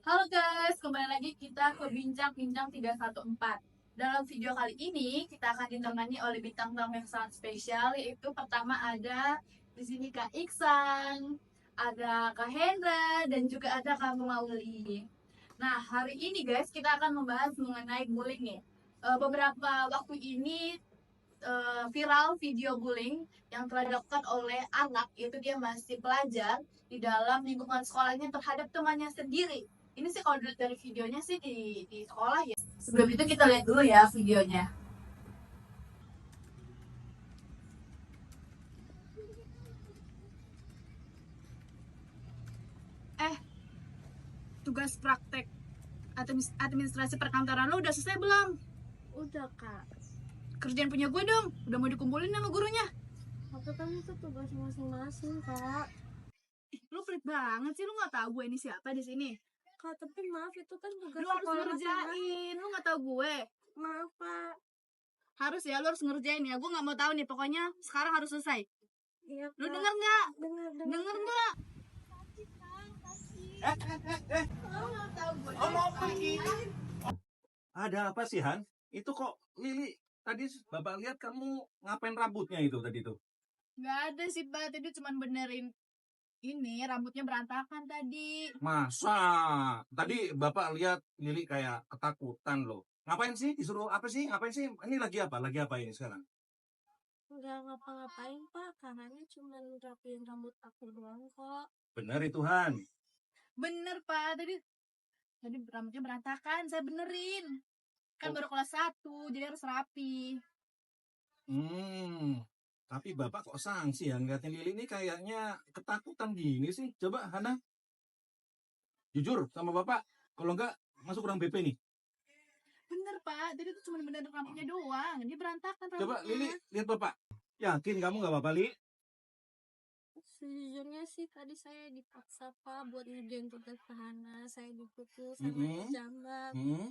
Halo guys, kembali lagi kita ke Bincang-Bincang 314. Dalam video kali ini kita akan ditemani oleh bintang tamu yang sangat spesial, yaitu pertama ada di sini Kak Iksan, ada Kak Hendra, dan juga ada Kak Mauli. Nah, hari ini guys kita akan membahas mengenai bullying nih. Beberapa waktu ini viral video bullying yang telah dilakukan oleh anak, yaitu dia masih pelajar di dalam lingkungan sekolahnya terhadap temannya sendiri. Ini sih kalau dilihat dari videonya sih di sekolah ya. Sebelum itu kita lihat dulu ya videonya. Eh, tugas praktek administrasi perkantoran lo udah selesai belum? Udah kak, Kerjaan punya gue dong, udah mau dikumpulin sama gurunya. tapi kan itu tugas masing-masing kak. Lu pelit banget sih, lu nggak tahu gue ini siapa di sini. Kak, tapi maaf itu kan tugas Lu harus sekolah masing-masing. ngerjain, lu nggak tahu gue. Maaf kak. Harus ya, lu harus ngerjain ya. Gue nggak mau tahu nih, pokoknya sekarang harus selesai. Iya kak. Lu denger nggak? Dengar. Denger nggak? Oh, mau pergi? Ada apa sih, Han? Itu kok Lili tadi Bapak lihat kamu ngapain rambutnya itu tadi tuh? Nggak ada sih, Pak. Tadi cuma benerin ini, rambutnya berantakan tadi. Masa? Tadi Bapak lihat Lili kayak ketakutan loh. Ngapain sih? Disuruh apa sih? Ngapain sih? Ini lagi apa? Lagi apa ini sekarang? Nggak ngapa-ngapain pak, karena cuma rapiin rambut aku doang kok. Bener itu, Han. Bener, Pak. Tadi rambutnya berantakan, saya benerin. Kan Oh. baru kelas 1, jadi harus rapi. Tapi Bapak kok sanksi ya? Ngeliatin Lili ini kayaknya ketakutan gini sih. Coba, Hana. Jujur sama Bapak. Kalau enggak, masuk ruang BP nih. Bener, Pak. Tadi tuh cuma benerin rambutnya doang. Dia berantakan rambutnya. Coba Lili, lihat Bapak. Yakin kamu nggak apa-apa, Li? Sejujurnya sih tadi saya dipaksa pak buat ngerjain tugas Hana. Saya dipukul sama Mm-mm. dijambak. Hmm?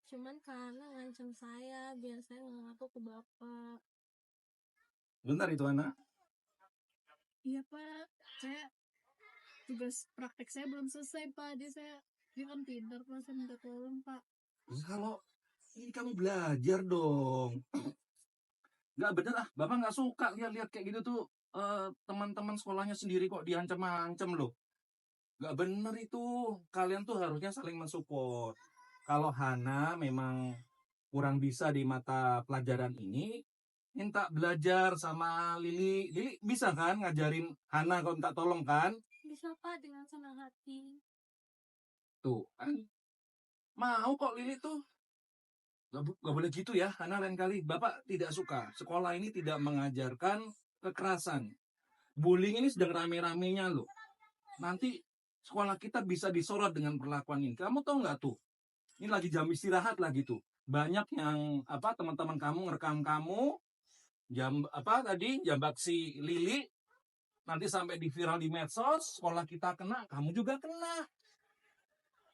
Cuman karena ngancam saya biar saya nggak ngaku ke bapak. Bentar itu, Ana. Iya, Pak. Tugas praktek saya belum selesai, Pak. Dia kan pintar, Pak. Saya minta tolong, Pak. Terus kalau ini kamu belajar dong. Nggak bener ah, Bapak nggak suka lihat-lihat kayak gitu tuh. Teman-teman sekolahnya sendiri kok diancam-ancam loh. Nggak bener itu. Kalian tuh harusnya saling mensupport. Kalau Hana memang kurang bisa di mata pelajaran ini, minta belajar sama Lili. Lili bisa kan ngajarin Hana kalau minta tolong kan? Bisa pak dengan senang hati. Tuh kan. Mau kok Lili tuh. Gak boleh gitu ya, Hana lain kali. Bapak tidak suka. Sekolah ini tidak mengajarkan kekerasan. Bullying ini sedang rame-ramenya loh. Nanti sekolah kita bisa disorot dengan perlakuan ini. Kamu tahu nggak tuh? Ini lagi jam istirahat lagi tuh. Banyak yang teman-teman kamu ngerekam kamu jambak si Lili, nanti sampai di viral di medsos. Sekolah kita kena, kamu juga kena.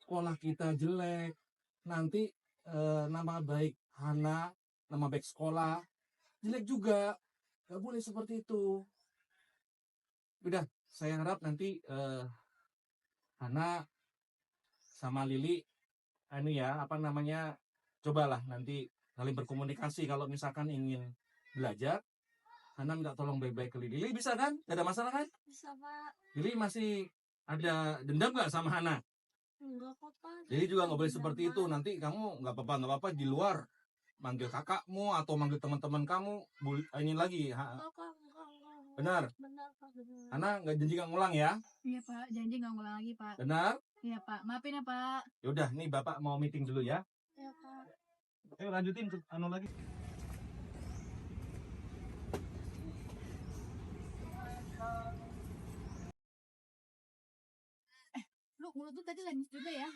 Sekolah kita jelek, nanti nama baik Hana, nama baik sekolah jelek juga. Gak boleh seperti itu. Udah, saya harap nanti Hana sama Lili cobalah nanti saling berkomunikasi. Kalau misalkan ingin belajar, Hana minta tolong baik-baik ke Lili. Lili bisa kan? Gak ada masalah kan? Bisa pak. Lili masih ada dendam gak sama Hana? Enggak kok pak. Lili juga nggak boleh seperti itu. Nanti kamu nggak apa-apa di luar manggil kakakmu atau manggil teman-teman kamu ini lagi. Enggak. Benar. Benar pak. Benar. Hana nggak janji nggak ngulang ya? Iya, Pak. Janji nggak ngulang lagi, Pak. Benar? Iya, Pak. Maafin ya, Pak. Yaudah, nih Bapak mau meeting dulu ya. Ya pak. Ayo lanjutin lagi. Lu mulut tuh tadi lanjut juga ya.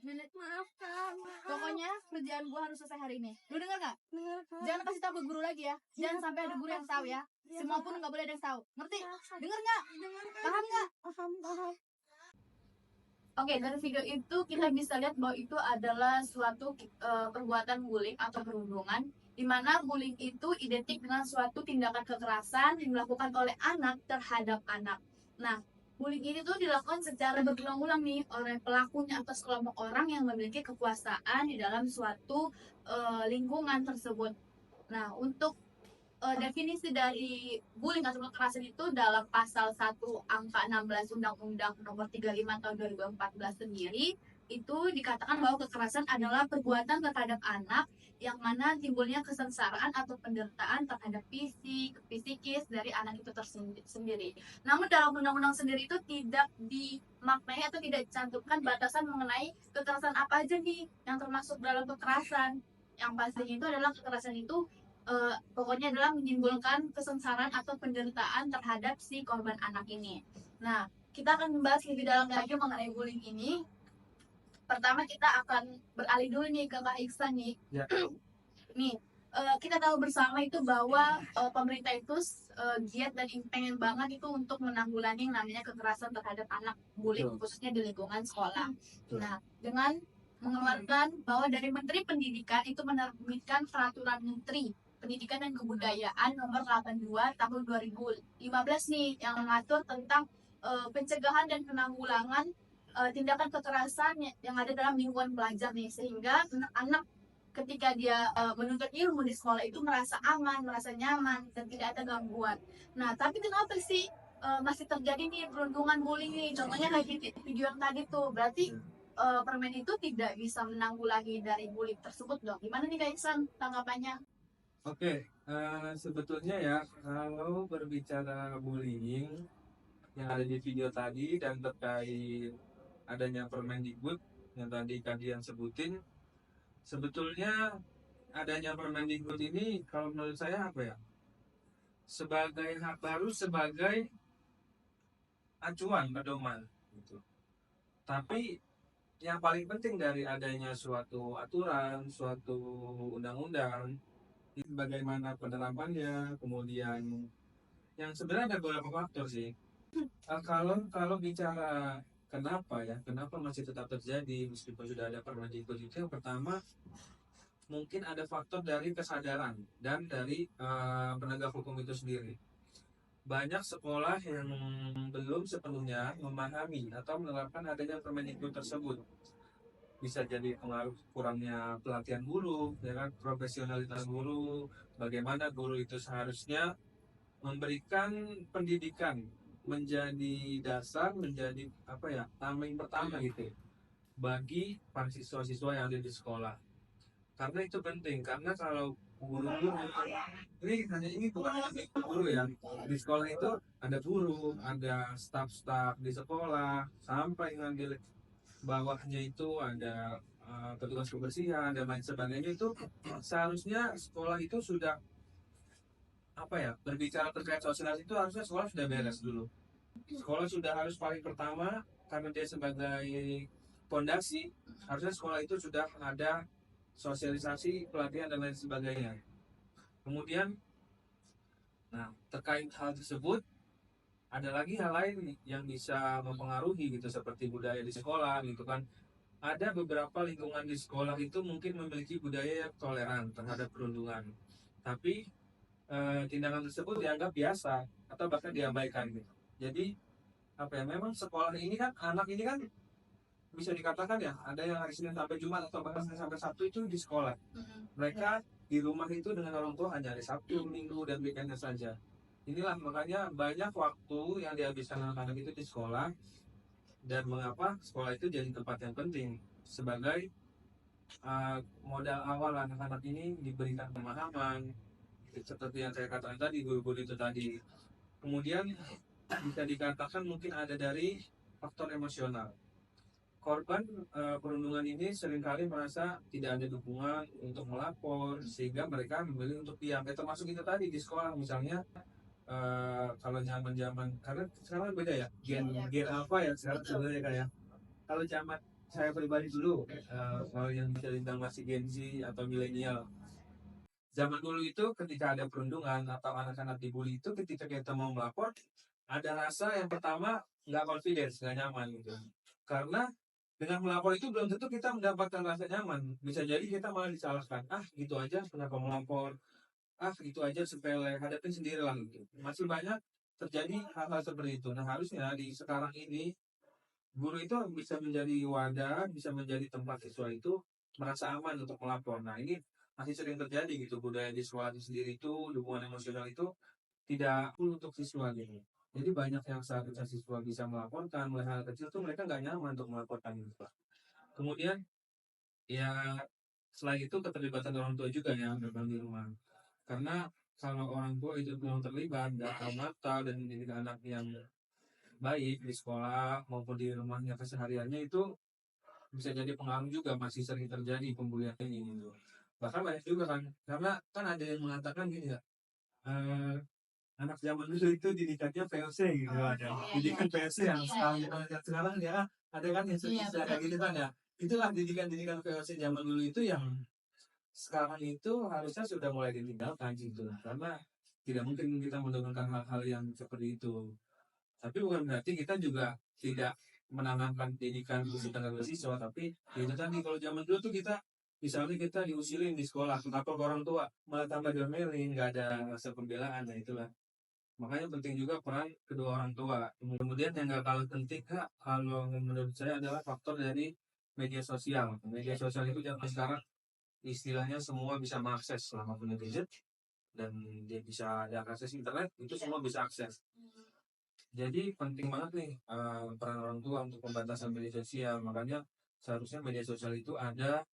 Maaf kak. Maaf. Pokoknya kerjaan gua harus selesai hari ini. Lu denger nggak? Dengar kak. Jangan kasih tahu ke guru lagi ya. Jangan Iya, sampai ada guru yang tahu ya. Iya, Semua Pak. pun nggak boleh ada yang tahu. Ngerti? Ya, Kak. Denger nggak? Dengar kak. Paham nggak? Paham. Oke, dari video itu kita bisa lihat bahwa itu adalah suatu perbuatan bullying atau perundungan, di mana bullying itu identik dengan suatu tindakan kekerasan yang dilakukan oleh anak terhadap anak. Nah, Bullying ini tuh dilakukan secara berulang-ulang nih oleh pelakunya atau sekelompok orang yang memiliki kekuasaan di dalam suatu lingkungan tersebut. Nah, untuk definisi dari bullying atau kekerasan itu dalam pasal 1 angka 16 Undang-Undang Nomor 35 Tahun 2014 sendiri itu dikatakan bahwa kekerasan adalah perbuatan terhadap anak yang mana timbulnya kesengsaraan atau penderitaan terhadap fisik, psikis dari anak itu tersendiri. Namun dalam undang-undang sendiri itu tidak dimaknai atau tidak dicantumkan batasan mengenai kekerasan apa aja nih yang termasuk dalam kekerasan. Yang pastinya itu adalah kekerasan itu pokoknya adalah menimbulkan kesengsaraan atau penderitaan terhadap si korban anak ini. Nah, kita akan membahas lebih dalam lagi mengenai bullying ini. Pertama kita akan beralih dulu nih ke Kak Iksan nih. Ya. Nih, kita tahu bersama itu bahwa pemerintah itu giat dan pengen banget itu untuk menanggulangi yang namanya kekerasan terhadap anak, bullying Betul. khususnya di lingkungan sekolah. Betul. Nah, dengan mengeluarkan bahwa dari Menteri Pendidikan itu menerbitkan Peraturan Menteri Pendidikan dan Kebudayaan Nomor 82 Tahun 2015 nih yang mengatur tentang pencegahan dan penanggulangan tindakan kekerasan yang ada dalam lingkungan belajar nih, sehingga anak-anak ketika dia menuntut ilmu di sekolah itu merasa aman, merasa nyaman dan tidak ada gangguan. Nah, tapi kenapa sih masih terjadi nih perundungan bullying nih? Contohnya kayak di video yang tadi tuh, berarti permen itu tidak bisa menanggulangi dari bullying tersebut dong. Gimana nih Kak Iksan tanggapannya? Oke, sebetulnya ya kalau berbicara bullying yang ada di video tadi dan terkait adanya Permendikbud yang tadi kalian sebutin, sebetulnya adanya Permendikbud ini kalau menurut saya apa ya? Sebagai hak baru, sebagai acuan pedoman gitu. Tapi yang paling penting dari adanya suatu aturan, suatu undang-undang, bagaimana penerapannya, kemudian yang sebenarnya ada beberapa faktor sih. Kalau bicara kenapa masih tetap terjadi meskipun sudah ada Permendikbud itu, yang pertama mungkin ada faktor dari kesadaran dan dari penegak hukum itu sendiri. Banyak sekolah yang belum sepenuhnya memahami atau menerapkan adanya Permendikbud tersebut. Bisa jadi pengaruh kurangnya pelatihan guru, ya kan, profesionalitas guru, bagaimana guru itu seharusnya memberikan pendidikan menjadi dasar, menjadi tameng pertama gitu bagi para siswa-siswa yang ada di sekolah. Karena itu penting, karena kalau guru-guru ini bukan hanya guru ya, di sekolah itu ada guru, ada staf-staf di sekolah, sampai ngambil bawahnya itu ada petugas kebersihan dan lain sebagainya. Itu seharusnya sekolah itu sudah berbicara terkait sosialisasi itu harusnya sekolah sudah beres dulu. Sekolah sudah harus paling pertama, karena dia sebagai fondasi, harusnya sekolah itu sudah ada sosialisasi, pelatihan dan lain sebagainya. Kemudian, nah terkait hal tersebut, ada lagi hal lain yang bisa mempengaruhi gitu, seperti budaya di sekolah gitu kan. Ada beberapa lingkungan di sekolah itu mungkin memiliki budaya yang toleran terhadap perundungan, tapi tindakan tersebut dianggap biasa atau bahkan diabaikan gitu. Jadi memang sekolah ini kan, anak ini kan bisa dikatakan ya, ada yang hari Senin sampai Jumat atau bahkan Senin sampai Sabtu itu di sekolah. Mereka di rumah itu dengan orang tua hanya hari Sabtu, Minggu dan weekendnya saja. Inilah makanya banyak waktu yang dihabiskan anak-anak itu di sekolah, dan mengapa sekolah itu jadi tempat yang penting sebagai modal awal anak-anak ini diberikan pemahaman seperti yang saya katakan tadi, guru-guru itu tadi. Kemudian bisa dikatakan mungkin ada dari faktor emosional. Korban perundungan ini seringkali merasa tidak ada dukungan untuk melapor, sehingga mereka memilih untuk diam. Termasuk itu tadi di sekolah misalnya, kalau zaman karena sekarang beda ya, gen apa ya sekarang sebenarnya kayak, kalau zaman saya pribadi dulu, kalau yang bisa dibilang masih Gen Z atau milenial, zaman dulu itu ketika ada perundungan atau anak-anak dibully itu, ketika kita mau melapor, ada rasa yang pertama nggak confidence, nggak nyaman gitu. Karena dengan melapor itu belum tentu kita mendapatkan rasa nyaman. Bisa jadi kita malah disalahkan. Gitu aja kenapa melapor? Gitu aja sepele, hadapin sendirilah gitu. Masih banyak terjadi hal-hal seperti itu. Nah, harusnya di sekarang ini guru itu bisa menjadi wadah, bisa menjadi tempat siswa itu merasa aman untuk melapor. Nah, ini masih sering terjadi gitu, budaya di sekolah itu sendiri itu, dukungan emosional itu tidak full untuk siswa gitu. Jadi banyak yang seharusnya siswa bisa melaporkan, mulai hal kecil tuh mereka nggak nyaman untuk melaporkan gitu, Pak. Kemudian ya selain itu keterlibatan orang tua juga ya memang di rumah. Karena kalau orang tua itu belum terlibat, nggak tahu mata dan mendidik anak yang baik di sekolah maupun di rumahnya kesehariannya itu bisa jadi pengaruh juga, masih sering terjadi pembulian ini gitu. Bahkan banyak juga kan, karena kan ada yang mengatakan gini ya, eh, anak zaman dulu itu didikannya VOC gitu Oh, ada. iya, Didikan iya. VOC yang sekarang ya ada kan yang Iya, kayak betul. gitu kan ya. Itulah didikan VOC zaman dulu itu yang sekarang itu harusnya sudah mulai ditinggalkan gitu. Karena tidak mungkin kita mendengarkan hal-hal yang seperti itu. Tapi bukan berarti kita juga tidak menanamkan pendidikan khusus tenaga siswa, tapi ya itu tadi kalau zaman dulu tuh kita misalnya kita diusilin di sekolah, kenapa ke orang tua malah tambah diomelin, nggak ada rasa pembelaan, nah itulah. Makanya penting juga peran kedua orang tua. Kemudian yang nggak kalah penting Kak, kalau menurut saya adalah faktor dari media sosial. Media sosial itu zaman sekarang istilahnya semua bisa mengakses selama punya gadget dan dia bisa ada akses internet, itu semua bisa akses. Jadi penting banget nih peran orang tua untuk pembatasan media sosial. Makanya seharusnya media sosial itu ada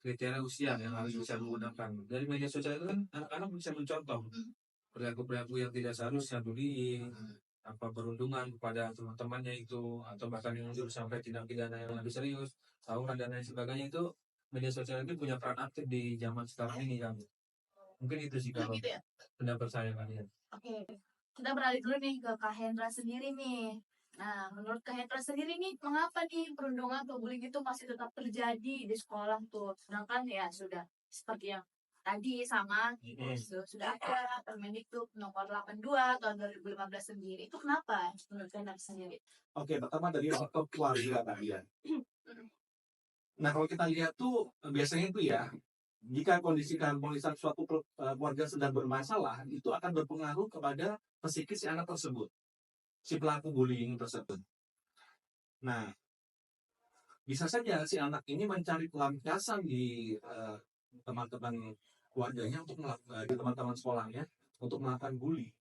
kriteria usia yang harus bisa menggunakan. Dari media sosial itu kan anak-anak bisa mencontoh perilaku-perilaku yang tidak seharusnya, bullying, apa perundungan kepada teman-temannya itu, atau bahkan yang menjurus sampai tindak pidana yang lebih serius, tawuran dan lain sebagainya itu media sosial itu punya peran aktif di zaman sekarang ini kan. Mungkin itu sih kalau Gitu ya. pendapat saya kalian. Oke, kita beralih dulu nih ke Kak Hendra sendiri nih. Nah, menurut Kak Hendra sendiri nih, mengapa nih perundungan atau bullying itu masih tetap terjadi di sekolah tuh? Sedangkan ya sudah seperti yang tadi sama sudah ada Permendikbud nomor 82 tahun 2015 sendiri. Itu kenapa menurut Kak Hendra sendiri? Oke, pertama dari faktor keluarga tadi ya. Nah, kalau kita lihat tuh biasanya itu ya, jika kondisi keharmonisan suatu keluarga sedang bermasalah, itu akan berpengaruh kepada psikis si anak tersebut, si pelaku bullying tersebut. Nah, bisa saja si anak ini mencari pelampiasan di teman-teman keluarganya untuk melakukan, di teman-teman sekolahnya untuk melakukan bully.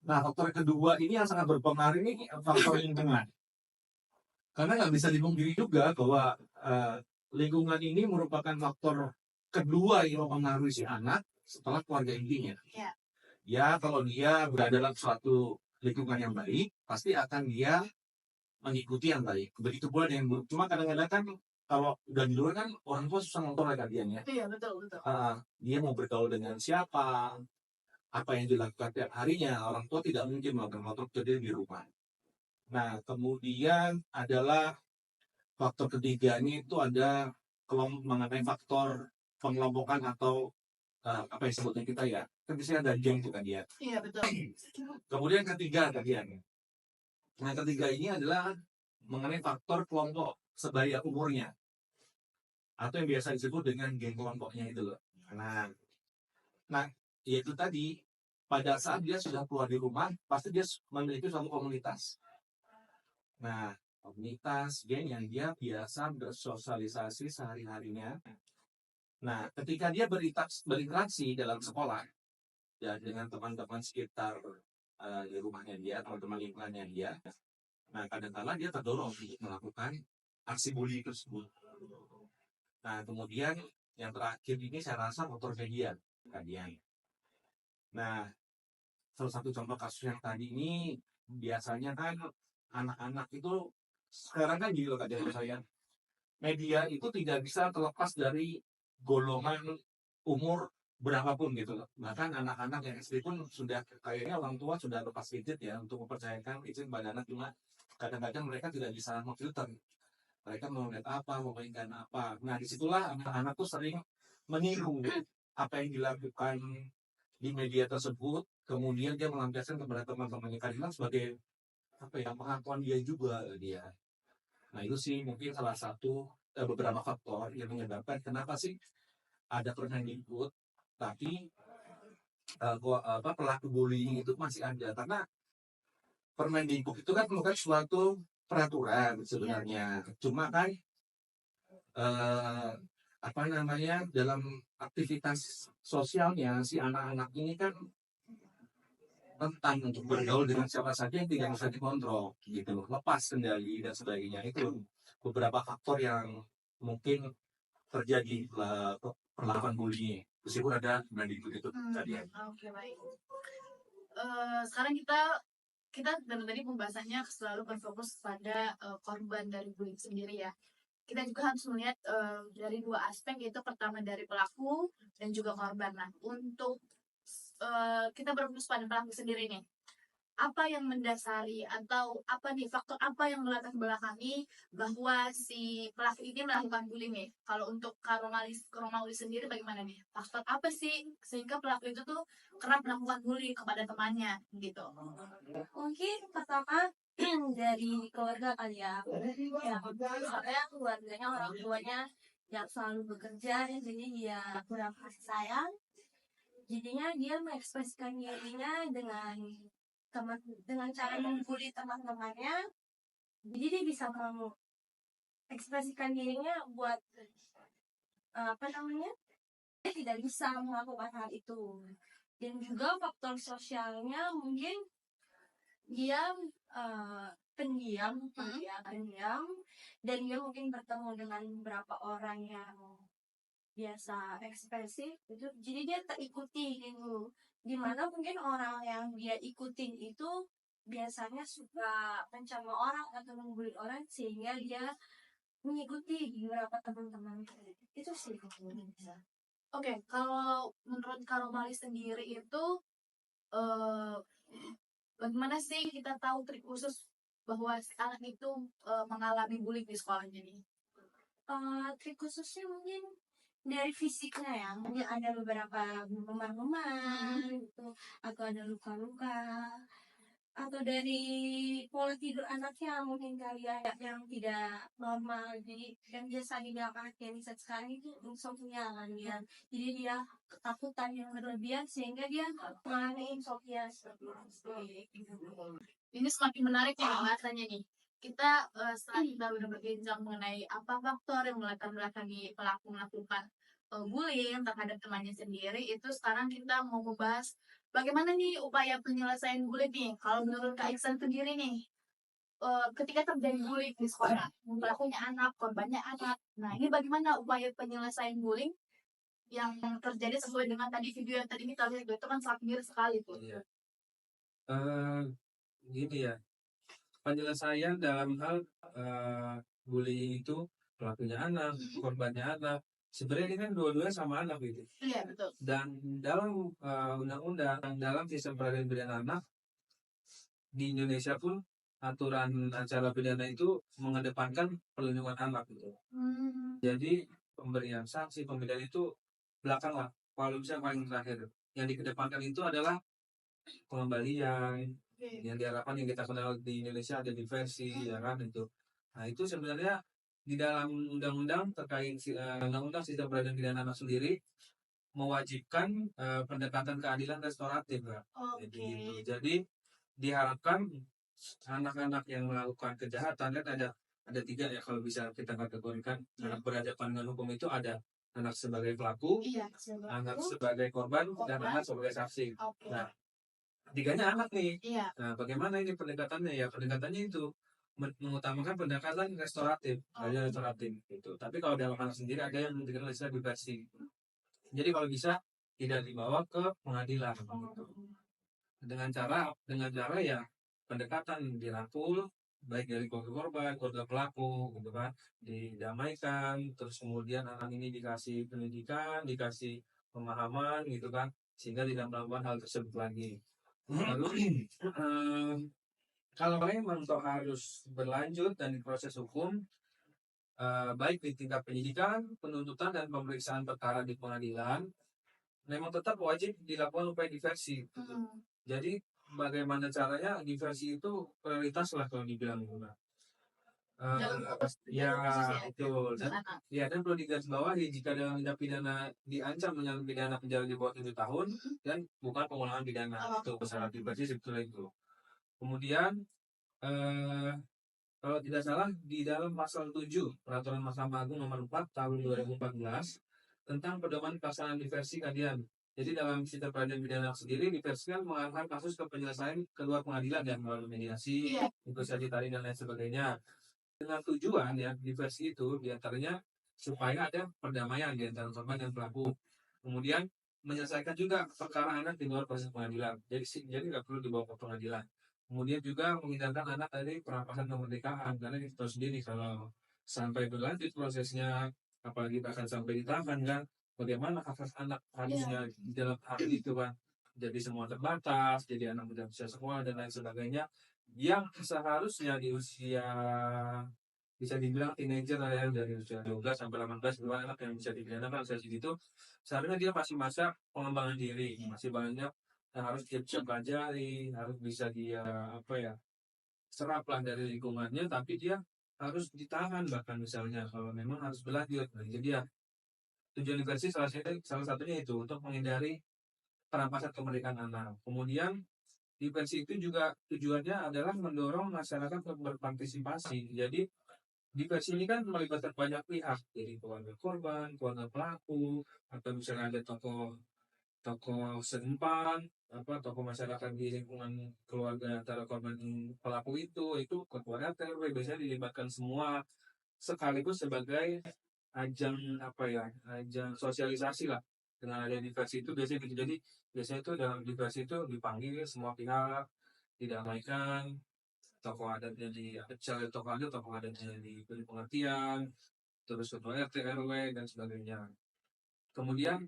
Nah, faktor kedua ini yang sangat berpengaruh ini faktor lingkungan. Karena nggak bisa dipungkiri juga bahwa lingkungan ini merupakan faktor kedua yang mempengaruhi si anak setelah keluarga intinya. Ya. Ya, kalau dia berada dalam suatu lingkungan yang baik, pasti akan dia mengikuti yang baik. Begitu pula dengan buruk. Cuma kadang-kadang kan kalau udah di luar kan orang tua susah ngontrol ya kalian ya. Iya, betul, betul. Dia mau bergaul dengan siapa, apa yang dilakukan tiap harinya, orang tua tidak mungkin melakukan kontrol jadi di rumah. Nah, kemudian adalah faktor ketiganya itu ada mengenai faktor pengelompokan atau apa yang sebutnya kita ya. Kan biasanya ada geng itu kan ya. Iya, betul. Kemudian ketiga kalian. Nah, ketiga ini adalah mengenai faktor kelompok sebaya umurnya atau yang biasa disebut dengan geng kelompoknya itu loh. Nah, yaitu tadi pada saat dia sudah keluar di rumah, pasti dia memiliki suatu komunitas. Nah, komunitas geng yang dia biasa bersosialisasi sehari-harinya. Nah, ketika dia berinteraksi dalam sekolah dan dengan teman-teman sekitar di rumahnya dia, teman-teman lingkungannya dia, nah kadang-kala dia terdorong untuk melakukan aksi bully tersebut. Nah, kemudian yang terakhir ini saya rasa faktor media kalian. Nah, salah satu contoh kasus yang tadi ini biasanya kan anak-anak itu sekarang kan gini loh Kak Jaya saya. Media itu tidak bisa terlepas dari golongan umur berapapun gitu loh. Bahkan anak-anak yang SD pun sudah kayaknya orang tua sudah lepas gadget ya untuk mempercayakan izin pada anak, cuma kadang-kadang mereka tidak bisa memfilter. Mereka mau lihat apa, mau mainkan apa. Nah, disitulah anak-anak tuh sering meniru apa yang dilakukan di media tersebut, kemudian dia melampiaskan kepada teman-temannya karena sebagai apa ya, pengakuan dia juga dia. Nah, itu sih mungkin salah satu beberapa faktor yang menyebabkan kenapa sih ada Permendikbud tapi pelaku bullying itu masih ada, karena Permendikbud itu kan bukan suatu peraturan sebenarnya, cuma kan eh, apa namanya, dalam aktivitas sosialnya si anak-anak ini kan rentan untuk bergaul dengan siapa saja yang tidak bisa dikontrol gitu, lepas kendali dan sebagainya. Itu beberapa faktor yang mungkin terjadi perlakuan bullying, meskipun ada Permendikbud itu tadi. Oke, baik. Sekarang kita dari tadi pembahasannya selalu berfokus pada korban dari bullying sendiri ya. Kita juga harus melihat dari dua aspek, yaitu pertama dari pelaku dan juga korban. Nah, untuk kita berfokus pada pelaku sendiri nih, apa yang mendasari atau apa nih faktor apa yang melatar belakangi bahwa si pelaku ini melakukan bullying nih? Kalau untuk Karomauli sendiri bagaimana nih? Faktor apa sih sehingga pelaku itu tuh kerap melakukan bullying kepada temannya gitu? Mungkin pertama dari keluarga kali ya. Ya, soalnya keluarganya, orang tuanya yang selalu bekerja, jadi dia kurang kasih sayang. Jadinya dia mengekspresikan dirinya dengan cara membuli teman-temannya. Jadi dia bisa mengekspresikan dirinya buat dia tidak bisa melakukan hal itu. Dan juga faktor sosialnya mungkin dia pendiam, dan dia mungkin bertemu dengan beberapa orang yang biasa ekspresif itu, jadi dia terikuti gitu, dimana mungkin orang yang dia ikutin itu biasanya suka mencela orang atau membuli orang, sehingga dia mengikuti beberapa teman-teman itu sih. Oke, kalau menurut Karomali sendiri itu bagaimana sih kita tahu trik khusus bahwa si anak itu mengalami bullying di sekolahnya nih? Trik khususnya mungkin dari fisiknya ya, mungkin ada beberapa memar-memar gitu, atau ada luka-luka, atau dari pola tidur anaknya mungkin kali ya yang tidak normal. Jadi yang biasa dibilang anak yang saat sekarang itu insomnia kan ya, jadi dia ketakutan yang berlebihan sehingga dia mengalami insomnia seperti itu. Ini semakin menarik ya bahasanya nih. Kita setelah kita udah berbincang mengenai apa faktor yang melatar belakangi pelaku melakukan bullying terhadap temannya sendiri, itu sekarang kita mau membahas bagaimana nih upaya penyelesaian bullying nih. Kalau menurut Kak Iksan sendiri nih, ketika terjadi bullying di sekolah, pelakunya anak, korbannya anak. Nah, ini bagaimana upaya penyelesaian bullying yang terjadi sesuai dengan tadi video yang tadi kita lihat itu kan sangat miris sekali tuh. Iya. Gini ya, penyelesaian dalam hal bullying itu pelakunya anak, korbannya anak. Sebenarnya ini kan dua-duanya sama anak gitu. Iya, betul. Dan dalam undang-undang, dalam sistem peradilan pidana anak di Indonesia pun aturan acara pidana itu mengedepankan perlindungan anak gitu. Jadi pemberian sanksi pembedaan itu belakang lah. Kalau bisa paling terakhir. Yang dikedepankan itu adalah pengembalian, yang diharapkan yang kita kenal di Indonesia ada diversi, ya kan itu. Nah itu sebenarnya di dalam undang-undang terkait undang-undang sistem peradilan pidana anak sendiri mewajibkan pendekatan keadilan restoratif, Kak. Jadi diharapkan anak-anak yang melakukan kejahatan, kan ada tiga ya kalau bisa kita kategorikan. Anak berhadapan dengan hukum itu ada anak sebagai pelaku, anak sebagai korban, dan anak sebagai saksi. Nah, tiganya anak nih. Nah, bagaimana ini pendekatannya? Ya pendekatannya itu mengutamakan pendekatan restoratif, restoratif gitu. Tapi kalau dalam anak sendiri ada yang dikenal istilah diversi. Jadi kalau bisa tidak dibawa ke pengadilan gitu. Dengan cara ya pendekatan dirangkul baik dari keluarga korban, keluarga pelaku gitu kan, didamaikan, terus kemudian anak ini dikasih pendidikan, dikasih pemahaman gitu kan, sehingga tidak melakukan hal tersebut lagi. Lalu kalau memang harus berlanjut dan diproses hukum, baik di tingkat penyidikan, penuntutan, dan pemeriksaan perkara di pengadilan, memang tetap wajib dilakukan upaya diversi. Jadi bagaimana caranya diversi itu prioritas lah kalau dibilang. Dalam ya khusus ya, betul. Dan anak. ya, dan perlu digarisbawahi jika dalam tindak pidana diancam dengan pidana penjara di bawah 7 tahun dan bukan pengulangan pidana itu bersyarat diversi sebetulnya itu. Kemudian eh, kalau tidak salah di dalam pasal 7 Peraturan Mahkamah Agung nomor 4 tahun 2014 tentang pedoman pelaksanaan diversi keadilan. Jadi dalam sistem peradilan pidana sendiri diversi kan mengarahkan kasus ke penyelesaian keluar pengadilan dan melalui mediasi, Iya. negosiasi tarik dan lain sebagainya. Dengan tujuan ya diversi itu diantaranya supaya ada perdamaian di antara korban dan pelaku. Kemudian menyelesaikan juga perkara anak di luar proses pengadilan. Jadi nggak perlu dibawa ke pengadilan. Kemudian juga menghindarkan anak dari perampasan kemerdekaan karena kita tahu sendiri kalau sampai berlanjut prosesnya, apalagi bahkan sampai ditahan kan, bagaimana hak hak anak harusnya di dalam hal itu kan, jadi semua terbatas, jadi anak muda bisa sekolah dan lain sebagainya, yang seharusnya di usia bisa dibilang teenager lah ya, dari usia 12 sampai 18 itu anak yang bisa dipidanakan usia segitu, seharusnya dia masih masa pengembangan diri, masih banyak yang harus dia bisa pelajari, harus bisa dia apa ya, serap lah dari lingkungannya, tapi dia harus ditahan bahkan misalnya kalau memang harus berlanjut. Nah, jadi ya tujuan diversi salah satunya itu untuk menghindari perampasan kemerdekaan anak. Kemudian diversi itu juga tujuannya adalah mendorong masyarakat untuk berpartisipasi. Jadi diversi ini kan melibatkan banyak pihak, jadi keluarga korban, keluarga pelaku, atau misalnya ada tokoh setempat, tokoh masyarakat di lingkungan keluarga antara korban dan pelaku itu ketua RT RW biasanya dilibatkan semua sekaligus sebagai ajang ajang sosialisasi lah. Dengan ada diversi itu biasanya gitu. Jadi biasanya itu dalam diversi itu dipanggil semua pihak, didamaikan, tokoh adatnya dipecah, tokoh adatnya diberi pengertian, terus ketua RT RW dan sebagainya. Kemudian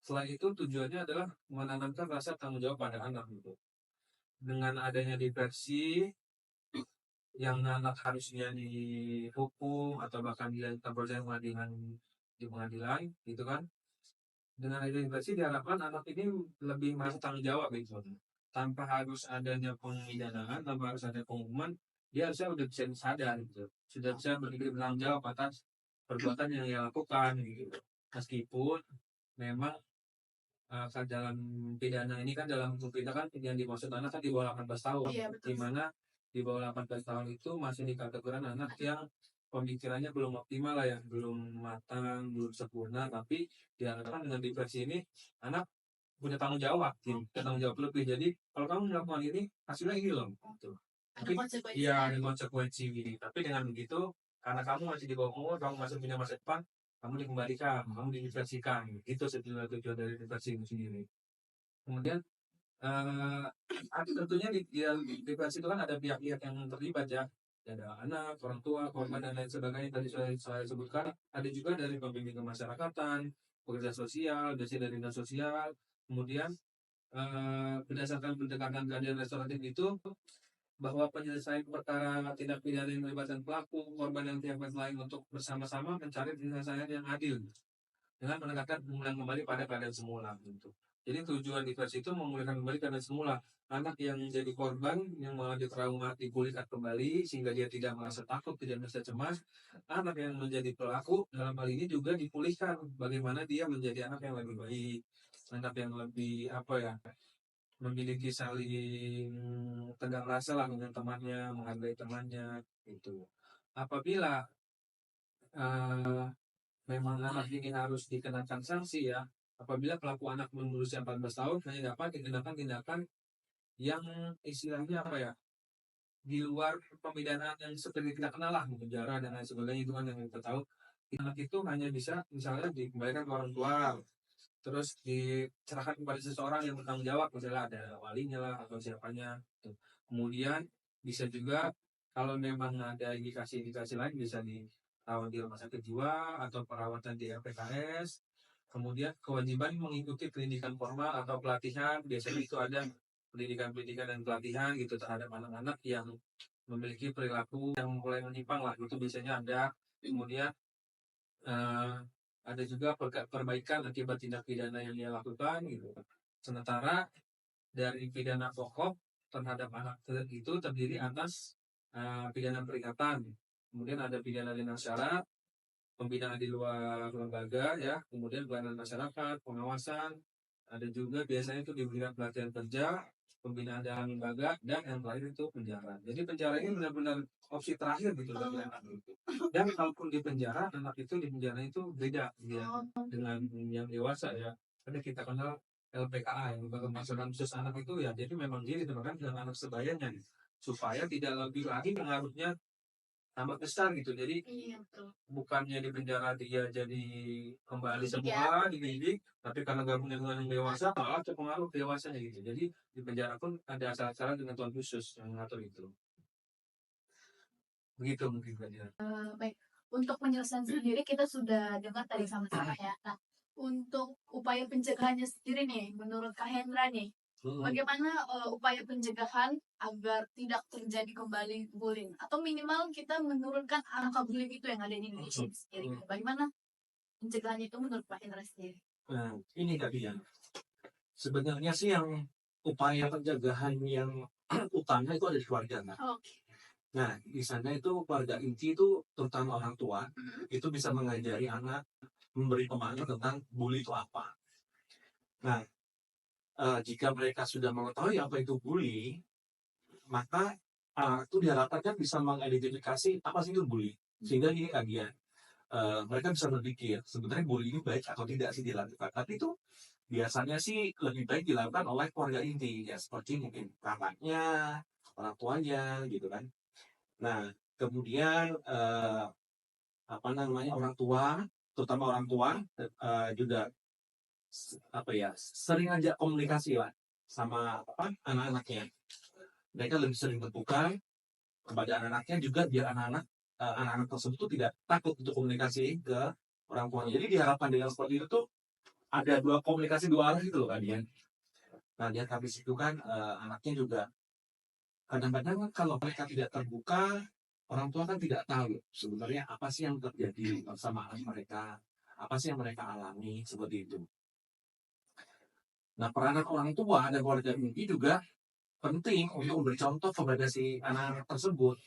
selain itu tujuannya adalah menanamkan rasa tanggung jawab pada anak gitu. Dengan adanya diversi yang anak harusnya dihukum atau bahkan dilakukan proses pengadilan di pengadilan gitu kan. Dengan adanya diversi diharapkan anak ini lebih merasa tanggung jawab gitu. Tanpa harus adanya pemidanaan, tanpa harus ada penghukuman, dia harusnya udah bisa sadar gitu. Sudah bisa bertanggung jawab atas perbuatan yang dia lakukan gitu. Meskipun memang kan dalam pidana ini kan dalam hukum pidana kan yang dimaksud anak kan di bawah 18 tahun. Iya, betul. Di mana di bawah 18 tahun itu masih dikategorikan anak yang pemikirannya belum optimal lah ya, belum matang, belum sempurna, tapi diharapkan dengan diversi ini anak punya tanggung jawab, tanggung jawab lebih. Jadi kalau kamu melakukan ini hasilnya ini loh, gitu. Ada Tapi konsekuensinya. iya ada konsekuensi. Tapi dengan begitu, karena kamu masih di bawah umur, kamu masih punya masa depan, kamu dikembalikan, kamu didiversikan. Itu sebetulnya tujuan dari diversi itu sendiri. Kemudian tentunya di diversi itu kan ada pihak-pihak yang terlibat ya. Ada anak, orang tua, korban dan lain sebagainya tadi saya sebutkan. Ada juga dari pembimbing kemasyarakatan, pekerja sosial, biasanya dari dinas sosial. Kemudian berdasarkan pendekatan keadilan restoratif itu bahwa penyelesaian perkara tindak pidana yang melibatkan pelaku, korban dan pihak lain untuk bersama-sama mencari penyelesaian yang adil dengan menekankan pemulihan kembali pada keadaan semula. Gitu. Jadi tujuan diversi itu memulihkan kembali keadaan semula. Anak yang menjadi korban, yang mengalami trauma dipulihkan kembali sehingga dia tidak merasa takut, tidak merasa cemas. Anak yang menjadi pelaku dalam hal ini juga dipulihkan bagaimana dia menjadi anak yang lebih baik, anak yang lebih memiliki saling tegang rasa lah dengan temannya, menghargai temannya itu. Apabila memang anak ini harus dikenakan sanksi ya, apabila pelaku anak berusia 14 tahun hanya dapat dikenakan tindakan yang istilahnya di luar pemidanaan yang seperti kita kenal lah, penjara dan lain sebagainya, itu kan yang kita tahu. Anak itu hanya bisa misalnya dikembalikan ke orang tua, terus diserahkan kepada seseorang yang bertanggung jawab, misalnya ada walinya lah atau siapanya. Kemudian bisa juga kalau memang ada indikasi-indikasi lain bisa dirawat di rumah sakit jiwa atau perawatan di RPKS. Kemudian kewajiban mengikuti pendidikan formal atau pelatihan, biasanya itu ada pendidikan-pendidikan dan pelatihan gitu terhadap anak-anak yang memiliki perilaku yang mulai menyimpang lah, itu biasanya ada. Kemudian ada juga perbaikan akibat tindak pidana yang dia lakukan gitu. Sementara dari pidana pokok terhadap anak itu terdiri atas pidana peringatan, kemudian ada pidana dengan syarat, pembinaan di luar lembaga ya, kemudian pelayanan masyarakat, pengawasan, ada juga biasanya itu diberikan pelatihan kerja, pembinaan dalam lembaga, dan yang terakhir itu penjara. Jadi penjara ini benar-benar opsi terakhir gitu bagi anak itu. Dan kalaupun di penjara, anak itu di penjara itu beda ya dengan yang dewasa ya. Ada kita kenal LPKA, yang lembaga pemasaran khusus anak itu ya, jadi memang dia ditemukan dengan anak sebayanya supaya tidak lebih lagi pengaruhnya tambah besar gitu. Jadi Iya, betul. bukannya di penjara dia jadi kembali Dididik semua dididik, tapi karena gabungnya dengan yang dewasa malah terpengaruh dewasanya gitu. Jadi di penjara pun ada acara-acara dengan tuan khusus yang mengatur itu. Begitu mungkin Kak Dian. Baik, untuk penyelesaian sendiri kita sudah dengar tadi sama-sama ya. Nah, untuk upaya pencegahannya sendiri nih, menurut Kak Hendra nih, bagaimana upaya pencegahan agar tidak terjadi kembali bullying? Atau minimal kita menurunkan angka bullying itu yang ada di Indonesia sendiri. Bagaimana pencegahannya itu menurut Pak Hendra sendiri? Nah, ini Kak Dian. Sebenarnya sih yang upaya pencegahan yang utama itu ada di keluarga, Kak. Oke. Nah, di sana itu keluarga inti itu terutama orang tua itu bisa mengajari anak, memberi pemahaman tentang bully itu apa. Nah, jika mereka sudah mengetahui apa itu bully, maka itu diharapkan kan bisa mengidentifikasi apa sih itu bully. Sehingga ini kagian. Mereka bisa berpikir sebenarnya bully ini baik atau tidak sih dilakukan. Tapi itu biasanya sih lebih baik dilakukan oleh keluarga inti ya, seperti mungkin kakaknya, orang tuanya gitu kan. Nah, kemudian apa namanya orang tua, terutama orang tua juga apa ya sering ajak komunikasi lah sama anak-anaknya. Mereka lebih sering terbuka kepada anak-anaknya juga biar anak-anak tersebut tuh tidak takut untuk komunikasi ke orang tuanya. Jadi diharapkan dengan seperti itu tuh ada komunikasi dua arah gitu loh kan dia. Nah, dia habis itu kan anaknya juga kadang-kadang kan kalau mereka tidak terbuka, orang tua kan tidak tahu sebenarnya apa sih yang terjadi bersama anak mereka, apa sih yang mereka alami seperti itu. Nah, peranan orang tua dan keluarga inti juga penting untuk memberi contoh kepada si anak-anak tersebut.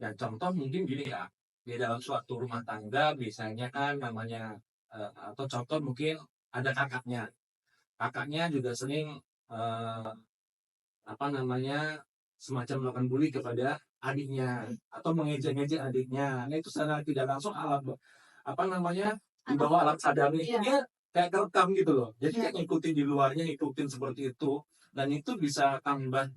Dan contoh mungkin gini ya, di dalam suatu rumah tangga biasanya kan namanya atau contoh mungkin ada kakaknya. Kakaknya juga sering apa namanya semacam melakukan bully kepada adiknya atau mengejek-ngejek adiknya. Nah itu secara tidak langsung apa namanya di bawah alam sadarnya Iya. dia kayak kerekam gitu loh. Jadi kayak ngikutin di luarnya, ngikutin seperti itu. Dan itu bisa tambah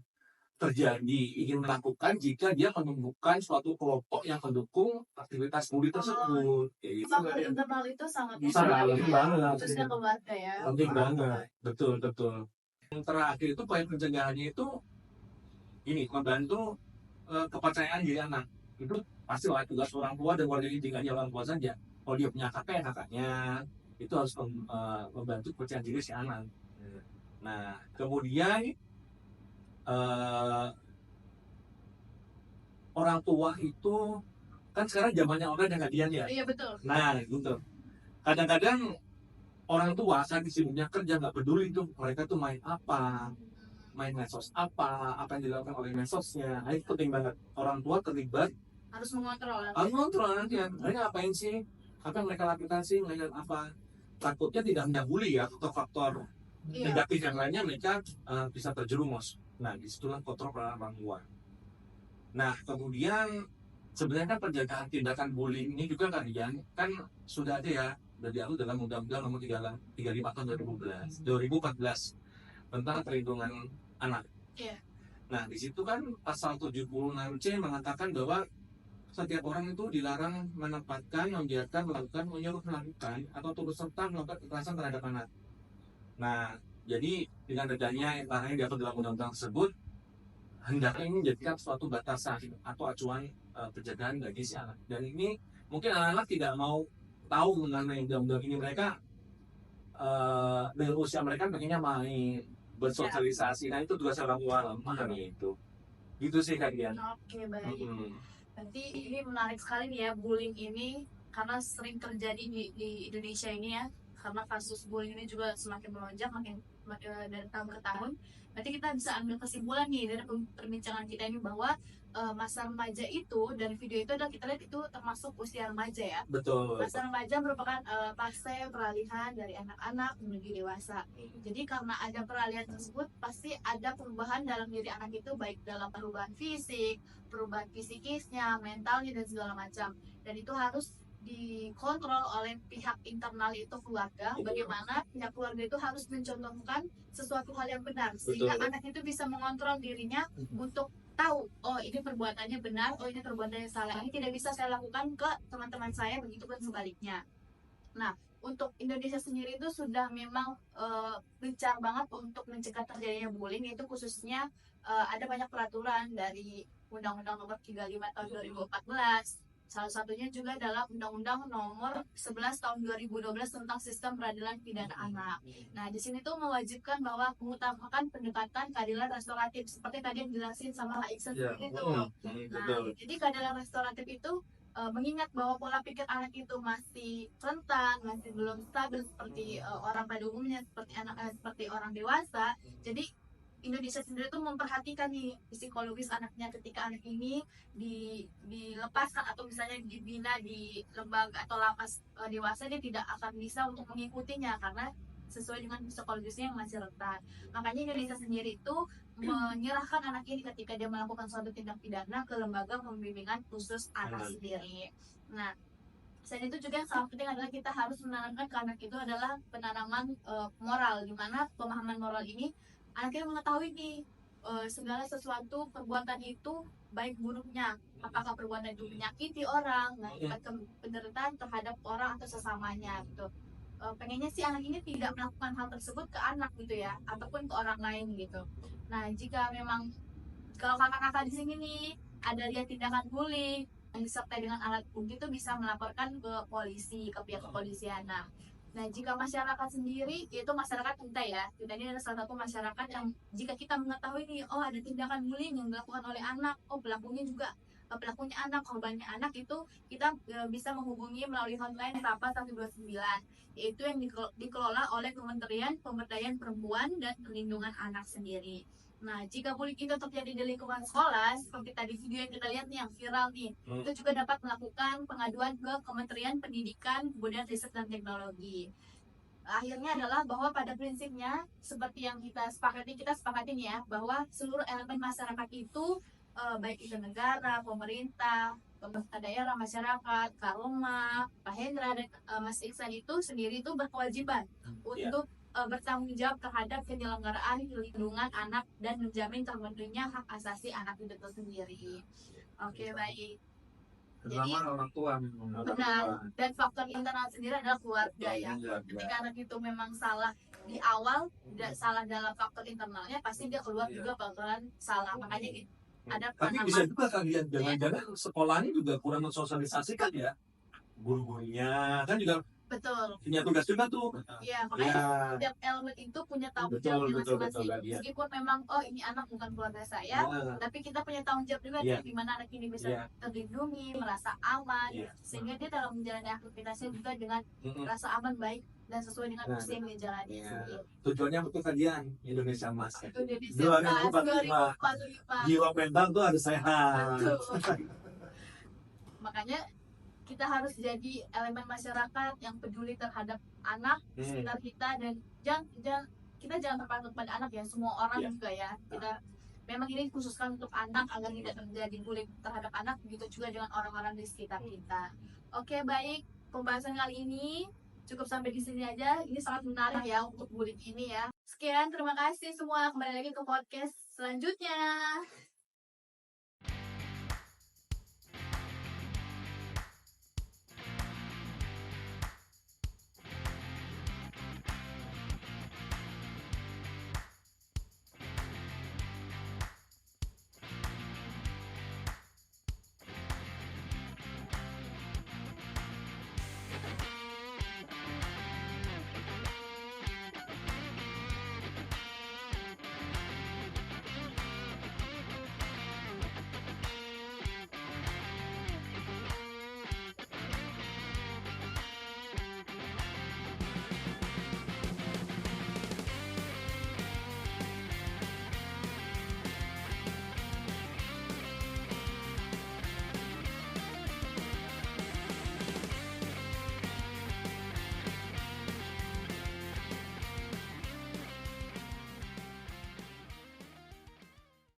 terjadi ingin melakukan jika dia menemukan suatu kelompok yang mendukung aktivitas bully tersebut. Kayak gitu. Faktor internal itu sangat Bisa penting banget. khususnya keluarga ya. Penting banget. Betul, betul. Yang terakhir itu poin pencegahannya itu ini membantu kepercayaan diri anak. Itu pasti lah tugas orang tua dan keluarga inti, nggak hanya orang tua saja. Kalau dia punya kakak ya kakaknya itu harus membantu kepercayaan diri si anak. Nah, kemudian orang tua itu kan sekarang zamannya online dan hadiah ya. Iya betul. Nah, gitu. Kadang-kadang orang tua saat sibuknya kerja nggak peduli tuh mereka tuh main apa, main medsos apa yang dilakukan oleh medsosnya. Nah, itu penting banget. Orang tua terlibat Harus mengontrol. harus kontrol nanti mereka ngapain sih, apa yang mereka lakukan sih, mereka apa. Takutnya tidak hanya bully ya, atau faktor negatif yang lainnya mereka bisa terjerumus. Nah, disitulah kontrol peran orang tua. Nah, kemudian sebenarnya kan penjagaan tindakan bullying ini juga kan sudah ada ya, sudah diatur dalam Undang-Undang Nomor 35 Tahun 2014 tentang perlindungan anak. Iya. Nah, di situ kan pasal 76C mengatakan bahwa setiap orang itu dilarang menempatkan, membiarkan, melakukan, menyuruh melakukan, atau turut serta melakukan kekerasan terhadap anak. Nah, jadi dengan adanya yang diatur dalam undang-undang tersebut, hendaknya ini menjadikan suatu batasan atau acuan pencegahan bagi si anak. Dan ini mungkin anak-anak tidak mau tahu mengenai undang-undang ini. Mereka dengan usia mereka pengennya main, bersosialisasi. Nah, itu tugas orang tua lah, makanya itu. Gitu sih Kak Dian. Oke, baik. Nanti ini menarik sekali nih ya bullying ini karena sering terjadi di Indonesia ini ya. karena kasus bullying ini juga semakin melonjak dari tahun ke tahun. Berarti kita bisa ambil kesimpulan nih dari perbincangan kita ini bahwa masa remaja itu dari video itu adalah kita lihat itu termasuk usia remaja ya. Betul. Masa remaja merupakan fase peralihan dari anak-anak menuju dewasa. Jadi karena ada peralihan tersebut, pasti ada perubahan dalam diri anak itu, baik dalam perubahan fisik, perubahan psikisnya, mentalnya, dan segala macam. Dan itu harus dikontrol oleh pihak internal itu keluarga. Bagaimana pihak keluarga itu harus mencontohkan sesuatu hal yang benar, sehingga Betul. anak itu bisa mengontrol dirinya untuk tahu, oh ini perbuatannya benar, oh ini perbuatannya salah, ini tidak bisa saya lakukan ke teman-teman saya, begitu pun sebaliknya. Nah, untuk Indonesia sendiri itu sudah memang gencar banget untuk mencegah terjadinya bullying, itu khususnya ada banyak peraturan dari Undang-Undang Nomor 35 Tahun 2014. Salah satunya juga adalah Undang-Undang Nomor 11 Tahun 2012 tentang Sistem Peradilan Pidana Anak. Nah, di sini tuh mewajibkan bahwa mengutamakan pendekatan keadilan restoratif, seperti tadi yang dijelasin sama Kak Iksan sendiri tuh. Nah, jadi keadilan restoratif itu mengingat bahwa pola pikir anak itu masih rentan, masih belum stabil seperti orang pada umumnya, seperti seperti orang dewasa. Jadi Indonesia sendiri tuh memperhatikan nih psikologis anaknya ketika anak ini dilepaskan atau misalnya dibina di lembaga atau lapas dewasa, dia tidak akan bisa untuk mengikutinya karena sesuai dengan psikologisnya yang masih rentan. Makanya Indonesia sendiri itu menyerahkan anak ini ketika dia melakukan suatu tindak pidana ke lembaga pembimbingan khusus anak sendiri. Nah, selain itu juga yang sangat penting adalah kita harus menanamkan ke anak itu adalah penanaman moral, di mana pemahaman moral ini anaknya mengetahui nih segala sesuatu perbuatan itu baik buruknya, apakah perbuatan itu menyakiti orang, mengakibatkan penderitaan terhadap orang atau sesamanya gitu. Pengennya sih anak ini tidak melakukan hal tersebut ke anak gitu ya, ataupun ke orang lain gitu. Nah, jika memang kalau kakak-kakak di sini nih ada lihat tindakan bullying yang disertai dengan alat bukti, itu bisa melaporkan ke polisi, ke pihak kepolisian. Nah, jika masyarakat sendiri, itu masyarakat kita ya, kita ini adalah salah satu masyarakat yang jika kita mengetahui nih, oh ada tindakan bullying yang dilakukan oleh anak, oh pelakunya anak, korbannya anak, itu kita bisa menghubungi melalui hotline Rapa 129, yaitu yang dikelola oleh Kementerian Pemberdayaan Perempuan dan Perlindungan Anak sendiri. Nah, jika bullying itu terjadi di lingkungan sekolah, seperti tadi video yang kita lihat nih yang viral nih, itu juga dapat melakukan pengaduan ke Kementerian Pendidikan, Kebudayaan, Riset, dan Teknologi. Akhirnya adalah bahwa pada prinsipnya seperti yang kita sepakatin ya, bahwa seluruh elemen masyarakat itu baik itu negara, pemerintah daerah, masyarakat, Kak Roma, Pak Hendra, dan Mas Iksan itu sendiri itu berkewajiban untuk bertanggung jawab terhadap penyelenggaraan perlindungan anak dan menjamin terpenuhinya hak asasi anak itu sendiri. Oke, baik. Jadi orang tua memang. benar, dan faktor internal sendiri adalah keluarga ya. Ketika anak itu memang salah di awal, tidak salah dalam faktor internalnya, pasti dia keluar juga bakalan salah. Makanya ada Tapi bisa juga kalian jangan-jangan sekolahnya juga kurang mensosialisasikan ya, guru-gurunya kan juga betul. punya tugas juga tuh. Iya, makanya setiap elemen itu punya tanggung jawab masing-masing. Meskipun memang oh ini anak bukan keluarga saya, tapi kita punya tanggung jawab juga di mana anak ini bisa terlindungi, merasa aman, sehingga dia dalam menjalani aktivitasnya juga dengan rasa aman, baik dan sesuai dengan usia yang dijalani. Tujuannya untuk kajian Indonesia Emas. Itu Indonesia Emas 2045. Jiwa mental tuh harus sehat. Betul. Makanya kita harus jadi elemen masyarakat yang peduli terhadap anak sekitar kita, dan kita jangan terpatok pada anak ya, semua orang juga ya. Kita memang ini khususkan untuk anak agar tidak terjadi bullying terhadap anak, begitu juga dengan orang-orang di sekitar kita. Oke, baik, pembahasan kali ini cukup sampai di sini aja. Ini sangat menarik ya untuk bullying ini ya. Sekian, terima kasih semua. Kembali lagi ke podcast selanjutnya.